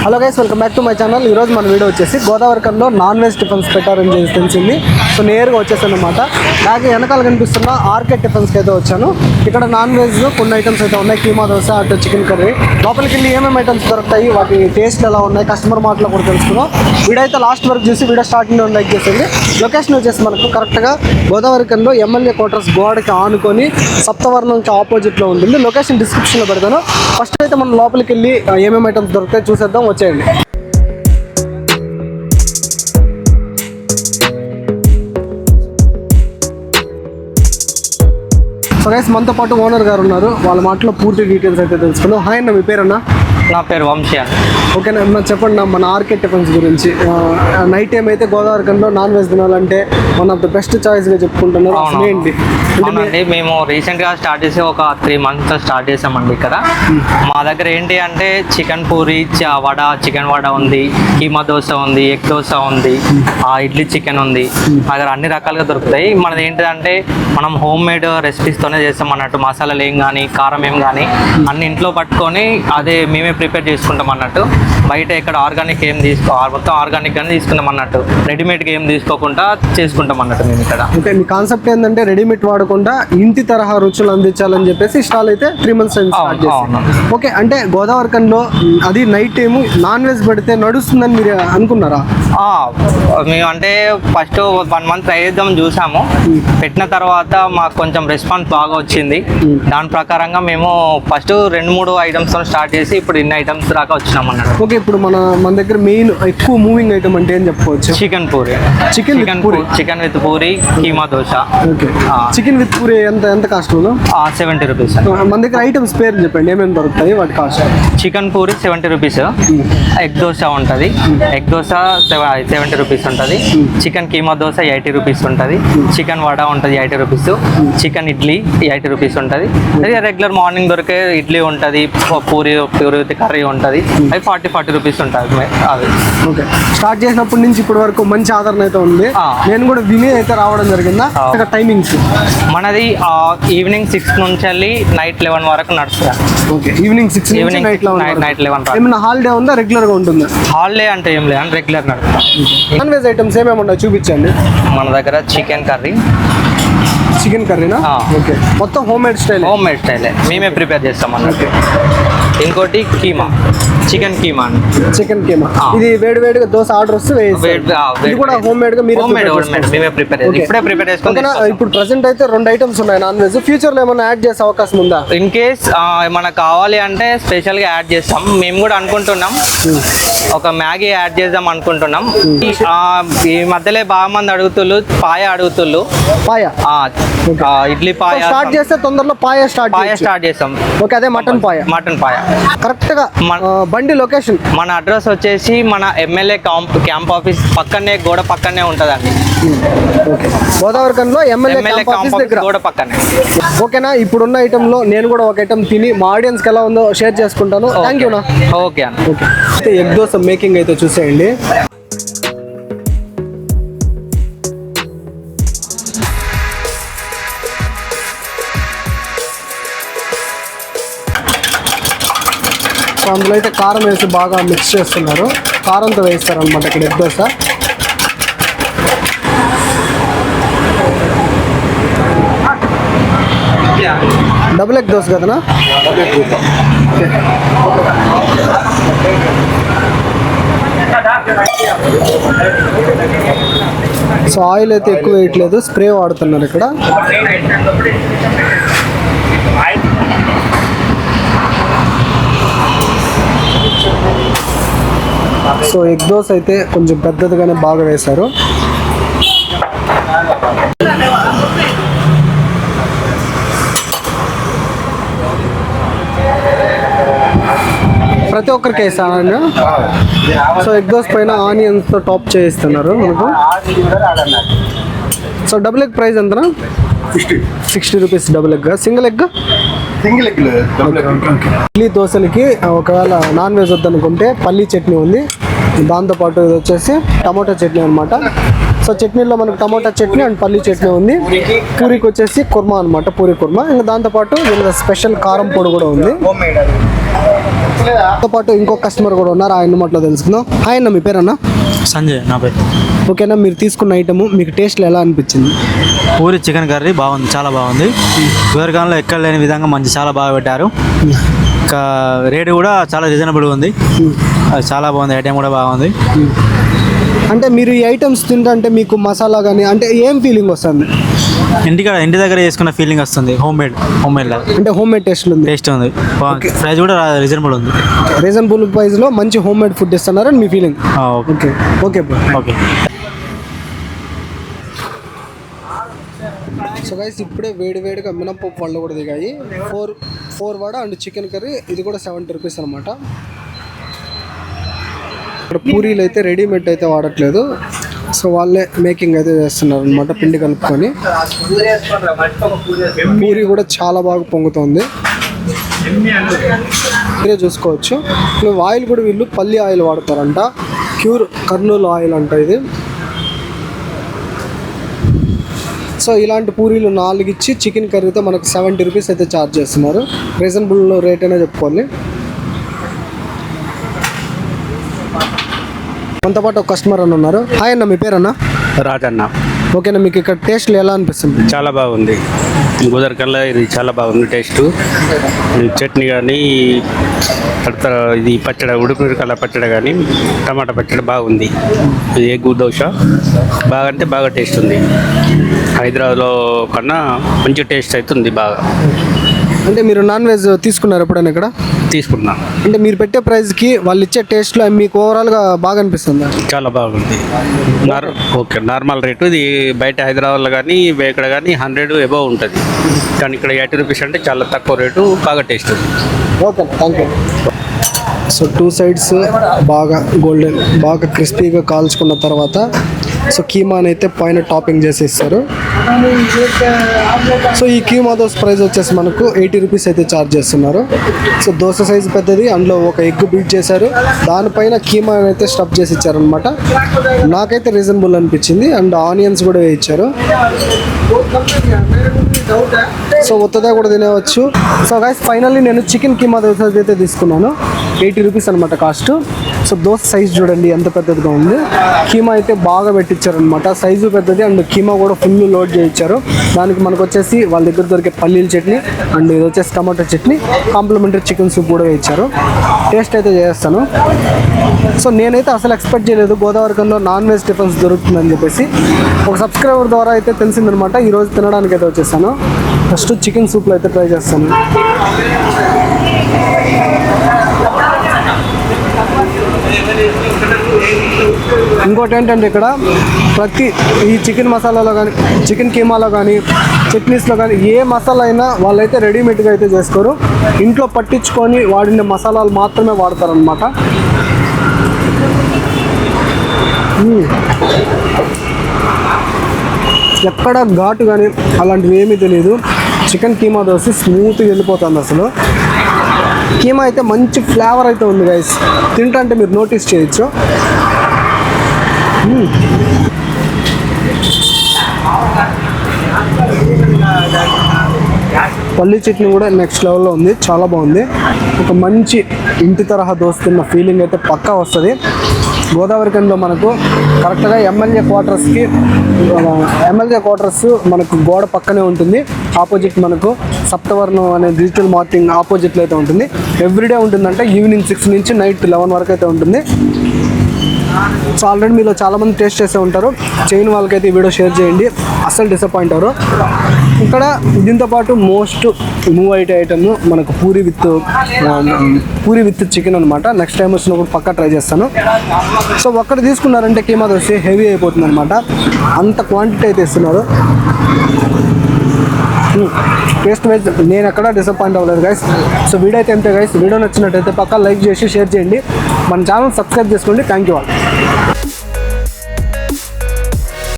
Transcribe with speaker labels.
Speaker 1: Hello guys, welcome back to my channel. ఈరోజు మన video వచ్చేసి గోదావరికంలో నాన్ వెజ్ టిఫిన్స్ పెట్టారని చెప్పి తెలిసింది. సో నేరుగా వచ్చేసాను అనమాట. నాకు వెనకాల కనిపిస్తున్న ఆర్కే టిఫిన్స్కి అయితే వచ్చాను. ఇక్కడ నాన్ వెజ్ కొన్ని ఐటమ్స్ అయితే ఉన్నాయి. కీమా దోశ, అటు చికెన్ కర్రీ. లోపలికి వెళ్ళి ఏమేమి ఐటమ్స్ దొరుకుతాయి, వాటి టేస్ట్ ఎలా ఉన్నాయి, కస్టమర్ మాటలో కూడా తెలుసుకున్నాం. వీడియో అయితే లాస్ట్ వరకు చూసి వీడియో స్టార్టింగ్ లైక్ చేసేది. లొకేషన్ వచ్చేసి మనకు కరెక్ట్గా గోదావరికంలో ఎమ్మెల్యే క్వార్టర్స్ గోడకి ఆనుకొని సప్తవర్ణంకి ఆపోజిట్లో ఉంటుంది. లొకేషన్ డిస్క్రిప్షన్లో పెడతాను. ఫస్ట్ అయితే మనం లోపలికి వెళ్ళి ఏమేమి ఐటమ్స్ దొరుకుతాయి చూసేద్దాం, వచ్చేయండి. సో గైస్, మనతో పాటు ఓనర్ గారు ఉన్నారు. వాళ్ళ మాటలో పూర్తి డీటెయిల్స్ అయితే తెలుసుకుందాం. హాయ్ అన్న, మీ పేరన్నా?
Speaker 2: నా పేరు వంశీ.
Speaker 1: ఓకేనా అన్న, చెప్పండి మన ఆర్కే టిఫిన్స్ గురించి. నైట్ టైం అయితే గోదావరికంలో నాన్ వెజ్ తినాలంటే వన్ ఆఫ్ ద బెస్ట్ చాయిస్గా చెప్పుకుంటున్నారు. అసలు ఏంటి
Speaker 2: అవునండి, మేము రీసెంట్గా స్టార్ట్ చేసి ఒక 3 months స్టార్ట్ చేసామండి. ఇక్కడ మా దగ్గర ఏంటి అంటే చికెన్ పూరి, వడ, చికెన్ వడ ఉంది, కీమా దోశ ఉంది, ఎగ్ దోశ ఉంది, ఇడ్లీ చికెన్ ఉంది. మా దగ్గర అన్ని రకాలుగా దొరుకుతాయి. మనది ఏంటంటే మనం హోమ్ మేడ్ రెసిపీస్తోనే చేస్తాం అన్నట్టు. మసాలాలు ఏం కానీ, కారం ఏం కానీ అన్ని ఇంట్లో పట్టుకొని అదే మేమే ప్రిపేర్ చేసుకుంటాం అన్నట్టు. బయట ఇక్కడ ఆర్గానిక్ ఏం మొత్తం ఆర్గానిక్ అని తీసుకుంటాం అన్నట్టు. రెడీమేడ్గా ఏం తీసుకోకుండా చేసుకుంటాం అన్నట్టు మేము ఇక్కడ.
Speaker 1: అంటే మీ కాన్సెప్ట్ ఏంటంటే రెడీమేడ్ వాడకుండా ఇంటి తరహా రుచులు అందించాలని చెప్పేసి స్టాల్ అయితే 3 months స్టార్ట్ చేస్తాం. ఓకే, అంటే గోదావరికంలో అది నైట్ టైము నాన్ వెజ్ పెడితే నడుస్తుందని మీరు అనుకున్నారా?
Speaker 2: మేము అంటే ఫస్ట్ 1 month ట్రై చేద్దాం చూసాము. పెట్టిన తర్వాత మాకు కొంచెం రెస్పాన్స్ బాగా వచ్చింది. దాని ప్రకారంగా మేము ఫస్ట్ 2-3 ఐటమ్స్ స్టార్ట్ చేసి ఇప్పుడు ఇన్ని ఐటమ్స్ దాకా వచ్చినాం అన్నట్టు.
Speaker 1: ఓకే, ఇప్పుడు మన దగ్గర మెయిన్ ఎక్కువ మూవింగ్ ఐటమ్ అంటే ఏం చెప్పుకోవచ్చు?
Speaker 2: Chicken puri, chicken with puri, keema dosa.
Speaker 1: Okay, chicken with puri ఎంత కాస్ట్?
Speaker 2: 70 రూపీస్.
Speaker 1: మన దగ్గర ఐటమ్స్ పేరు చెప్పండి, ఏమేమి దొరుకుతాయి, వాటి cost?
Speaker 2: Chicken puri 70 rupees, egg dosa ఉంటుంది, ఎగ్ దోశ 70 రూపీస్ ఉంటుంది, చికెన్ కీమా దోశ 80 రూపీస్ ఉంటుంది, చికెన్ వడ ఉంటుంది 80 రూపీస్, చికెన్ ఇడ్లీ 80 రూపీస్ ఉంటుంది. రెగ్యులర్ మార్నింగ్ దొరికే ఇడ్లీ ఉంటుంది, పూరి విత్ కర్రీ ఉంటుంది, అవి 40 రూపీస్ ఉంటుంది. అది
Speaker 1: ఓకే, స్టార్ట్ చేసినప్పటి నుంచి ఇప్పటి వరకు మంచి ఆదరణ అయితే ఉంది. నేను కూడా విని అయితే రావడం జరిగిందా? టైమింగ్స్
Speaker 2: మనది ఈవినింగ్ 6 నుంచి వెళ్ళి నైట్ 11 వరకు నడుస్తుంది.
Speaker 1: ఓకే, ఈవినింగ్ 6 నుంచి నైట్ 11. ఏమైనా హాలిడే ఉందా, రెగ్యులర్ గా ఉంటుందా?
Speaker 2: హాలిడే అంటే ఏం లేదు, రెగ్యులర్ నడుస్తుంది.
Speaker 1: నాన్ వెజ్ ఐటమ్స్ ఏమేమి ఉన్నాయి చూపించండి.
Speaker 2: మన దగ్గర చికెన్
Speaker 1: కర్రీనా? ఓకే, మొత్తం హోమ్ మేడ్ స్టైలే మేమే ప్రిపేర్ చేస్తాం అన్నట్టు.
Speaker 2: ఇంకోటి కీమా, చికెన్ కీమా.
Speaker 1: ఇది వేడిగా దోశ ఆర్డర్ వస్తే ఇది కూడా హోమ్ మేడ్ గా
Speaker 2: మేమే ప్రిపేర్ చేసుకుంటాం.
Speaker 1: ఇప్పుడు ప్రెసెంట్ అయితే 2 ఐటమ్స్ ఉన్నాయి నాన్ వెజ్. ఫ్యూచర్ లో ఏమైనా యాడ్ చేసే అవకాశం ఉందా?
Speaker 2: ఇన్ కేస్ మనకు కావాలి అంటే స్పెషల్ గా యాడ్ చేస్తాం. మేము కూడా అనుకుంటున్నాం ఒక మ్యాగీ యాడ్ చేద్దాం అనుకుంటున్నాం. ఈ మధ్యలో బాగా మంది అడుగుతుళ్ళు, పాయ ఇడ్లీ పాయ
Speaker 1: స్టార్ట్ చేస్తే తొందరలో పాయ స్టార్ట్ చేస్తాం. ఓకే, అదే మటన్ పాయ. కరెక్ట్ గా బండి లొకేషన్
Speaker 2: మన అడ్రస్ వచ్చేసి మన ఎమ్మెల్యే క్యాంప్ ఆఫీస్ పక్కనే, గోడ పక్కనే ఉంటదండి.
Speaker 1: గోదావరికంలో ఎమ్మెల్యే గోడ పక్కనే. ఓకేనా, ఇప్పుడున్న ఐటమ్ లో నేను కూడా ఒక ఐటమ్ తిని మా ఆడియన్స్ కి ఎలా ఉందో షేర్ చేసుకుంటాను. Thank you.
Speaker 2: ఓకే అన్న.
Speaker 1: అయితే ఎగ్ దోశ మేకింగ్ అయితే చూసేయండి. సో అందులో అయితే కారం వేసి బాగా మిక్స్ చేస్తున్నారు. కారంతో వేస్తారు అనమాట ఇక్కడ egg dosa. Double egg dosa కదనా? సో ఆయిల్ అయితే ఎక్కువ వేయట్లేదు, స్ప్రే వాడుతున్నారు ఇక్కడ. సో ఎగ్ దోశ అయితే కొంచెం పెద్దదిగానే బాగా వేశారు. ప్రతి ఒక్కరికి వేస్తాను. సో ఎగ్ దోశ పైన ఆనియన్స్తో టాప్ చేయిస్తున్నారు మనకు. సో డబుల్ ఎగ్ ప్రైస్ ఎంతనా? 60 rupees double egg. Single egg idli దోశలకి ఒకవేళ నాన్ వెజ్ వద్దనుకుంటే పల్లీ చట్నీ ఉంది. దాంతోపాటు ఇది వచ్చేసి టమాటో చట్నీ అనమాట. సో చట్నీలో మనకు టమాటా చట్నీ అండ్ పల్లీ చట్నీ ఉంది. పూరికి వచ్చేసి కుర్మా అనమాట, పూరి కుర్మా. ఇంకా దాంతోపాటు దీనిలో స్పెషల్ కారం పొడి కూడా ఉంది. తో పాటు ఇంకొక కస్టమర్ కూడా ఉన్నారు, ఆయన మాటలో తెలుసుకుందాం. హాయ్ అన్న, మీ పేరన్నా?
Speaker 3: సంజయ్ నా పేరు.
Speaker 1: ఓకేనా, మీరు తీసుకున్న ఐటమ్ మీకు టేస్ట్లో ఎలా అనిపించింది?
Speaker 3: పూరి చికెన్ కర్రీ బాగుంది, చాలా బాగుంది. గోదవరిఖాన్లో ఎక్కడ లేని విధంగా మంచి చాలా బాగా పెట్టారు. ఇంకా రేటు కూడా చాలా రీజనబుల్గా ఉంది. అది చాలా బాగుంది, ఐటమ్ కూడా బాగుంది.
Speaker 1: అంటే మీరు ఈ ఐటమ్స్ తింటే మీకు మసాలా కానీ అంటే ఏం ఫీలింగ్ వస్తుంది?
Speaker 3: ఇంటి దగ్గర చేసుకున్న ఫీలింగ్ వస్తుంది. హోమ్ మేడ్ లాగా
Speaker 1: అంటే హోమ్ మేడ్ టేస్ట్ ఉంది,
Speaker 3: టేస్ట్ ఉంది. ప్రైస్ కూడా రీజనబుల్ ఉంది.
Speaker 1: రీజనబుల్ ప్రైస్లో మంచి హోమ్ మేడ్ ఫుడ్ ఇస్తున్నారని మీ feeling? Okay okay bro,
Speaker 3: okay.
Speaker 1: So guys, ఇప్పుడే వేడిగా మినపప్పు పళ్ళు కూడా దిగాయి. Four vada and chicken curry, ఇది కూడా 70 రూపీస్ అనమాట. ఇక్కడ పూరీలు అయితే రెడీమేడ్ అయితే వాడట్లేదు, సో వాళ్ళే మేకింగ్ అయితే చేస్తున్నారు అనమాట, పిండి కలుపుకొని. పూరి కూడా చాలా బాగా పొంగుతుంది, మీరే చూసుకోవచ్చు. ఆయిల్ కూడా వీళ్ళు పల్లి ఆయిల్ వాడతారంట, ప్యూర్ కర్నూలు ఆయిల్ అంట ఇది. సో ఇలాంటి పూరీలు 4 ఇచ్చి చికెన్ కర్రీతో మనకు 70 రూపీస్ అయితే ఛార్జ్ చేస్తున్నారు. రీజనబుల్ రేట్ అనే చెప్పుకోవాలి. మనతో పాటు ఒక కస్టమర్ అని ఉన్నారు. హాయ్ అన్న, మీ పేరన్నా?
Speaker 4: రాజన్న.
Speaker 1: ఓకేనా, మీకు ఇక్కడ టేస్ట్లో ఎలా అనిపిస్తుంది?
Speaker 4: చాలా బాగుంది. గోదవరిఖాన్లో ఇది చాలా బాగుంది టేస్ట్. చట్నీ కానీ, తర్వాత ఇది పచ్చడి, ఉడుకుమిరకాయల పచ్చడి కానీ, టమాటా పచ్చడి బాగుంది. ఇది ఎగ్ దోశ బాగా అంటే బాగా టేస్ట్ ఉంది. హైదరాబాద్లో కన్నా మంచి టేస్ట్ అవుతుంది బాగా.
Speaker 1: అంటే మీరు నాన్ వెజ్ తీసుకున్నారు ఎప్పుడైనా ఇక్కడ?
Speaker 4: తీసుకున్నా.
Speaker 1: అంటే మీరు పెట్టే ప్రైస్కి వాళ్ళు ఇచ్చే టేస్ట్లో మీకు ఓవరాల్గా బాగా అనిపిస్తుంది?
Speaker 4: చాలా బాగుంది. Okay, normal rate. ఇది బయట హైదరాబాద్లో కానీ ఇక్కడ కానీ 100 అబవ్ ఉంటుంది, కానీ ఇక్కడ 80 రూపీస్ అంటే చాలా తక్కువ రేటు, బాగా టేస్ట్ ఉంది.
Speaker 1: Okay, thank you. So 2 sides బాగా గోల్డెన్, బాగా క్రిస్పీగా కాల్చుకున్న తర్వాత సో కీమాని అయితే పైన టాపింగ్ చేసి ఇస్తారు. సో ఈ కీమా దోశ ప్రైస్ వచ్చేసి మనకు 80 రూపీస్ అయితే ఛార్జ్ చేస్తున్నారు. సో దోశ సైజు పెద్దది, అందులో ఒక ఎగ్ బీట్ చేశారు, దానిపైన కీమా అయితే స్టఫ్ చేసి ఇచ్చారనమాట. నాకైతే రీజనబుల్ అనిపించింది. అండ్ ఆనియన్స్ కూడా వేయించారు. సో ఉత్తదే కూడా తినేవచ్చు. సో గైస్, ఫైనల్లీ నేను చికెన్ కీమా దోశ అయితే తీసుకున్నాను. 80 రూపీస్ అనమాట కాస్ట్. సో దోశ సైజ్ చూడండి ఎంత పెద్దదిగా ఉంది. కీమా అయితే బాగా పెట్టించారనమాట, సైజు పెద్దది అండ్ కీమా కూడా ఫుల్ లోడ్ చేయించారు. దానికి మనకు వచ్చేసి వాళ్ళ దగ్గర దొరికే పల్లీల చట్నీ అండ్ ఇది వచ్చేసి tomato chutney, complimentary chicken soup కూడా వేయించారు. టేస్ట్ అయితే చేస్తాను. సో నేనైతే అసలు ఎక్స్పెక్ట్ చేయలేదు గోదావరిఖాన్లో నాన్ వెజ్ టిఫిన్స్ దొరుకుతుందని చెప్పేసి. ఒక సబ్స్క్రైబర్ ద్వారా అయితే తెలిసిందనమాట. ఈరోజు తినడానికి అయితే వచ్చేసాను. ఫస్ట్ చికెన్ సూప్లో అయితే ట్రై చేస్తాను. ఇంకోటి ఏంటంటే ఇక్కడ ప్రతి ఈ చికెన్ మసాలాలో కానీ, చికెన్ కీమాలో కానీ, చట్నీస్లో కానీ ఏ మసాలా అయినా వాళ్ళైతే రెడీమేడ్గా అయితే చేసుకోరు. ఇంట్లో పట్టించుకొని వాడిన మసాలాలు మాత్రమే వాడతారనమాట. ఎక్కడ ఘాటు కానీ అలాంటివి ఏమీ తెలియదు. చికెన్ కీమా దోశ స్మూత్గా వెళ్ళిపోతుంది అసలు. కీమా అయితే మంచి ఫ్లేవర్ అయితే ఉంది గైస్, తింటంటే మీరు నోటీస్ చేయొచ్చు. పల్లీ చట్నీ కూడా నెక్స్ట్ లెవెల్లో ఉంది, చాలా బాగుంది. ఒక మంచి ఇంటి తరహా దోశ తిన్న ఫీలింగ్ అయితే పక్కా వస్తుంది. గోదావరిఖాన్లో మనకు కరెక్ట్గా ఎమ్మెల్యే క్వార్టర్స్ మనకు గోడ పక్కనే ఉంటుంది. ఆపోజిట్ మనకు సప్తవర్ణం అనే డిజిటల్ మార్కెటింగ్ ఆపోజిట్లో అయితే ఉంటుంది. ఎవ్రీడే ఉంటుందంటే ఈవినింగ్ 6 నుంచి నైట్ 11 వరకు అయితే ఉంటుంది. సో ఆల్రెడీ మీలో చాలామంది టేస్ట్ చేసే ఉంటారు. చేయని వాళ్ళకైతే ఈ వీడియో షేర్ చేయండి, అస్సలు డిసప్పాయింట్ అవ్వరు. ఇక్కడ దీంతో పాటు మోస్ట్ మూవ్ అయ్యే ఐటమ్ మనకు పూరి విత్ చికెన్ అనమాట. నెక్స్ట్ టైం వచ్చినప్పుడు పక్కా ట్రై చేస్తాను. సో ఒక్కటి తీసుకున్నారంటే కీమా దోశ హెవీ అయిపోతుంది అనమాట, అంత క్వాంటిటీ అయితే ఇస్తున్నారు. టేస్ట్ వైజ్ నేను ఎక్కడా డిసప్పాయింట్ అవ్వలేదు గైస్. సో వీడియో అయితే అంతే గైస్. వీడియో నచ్చినట్టయితే పక్కా లైక్ చేసి షేర్ చేయండి. మన ఛానల్ సబ్స్క్రైబ్ చేసుకోండి. Thank you all.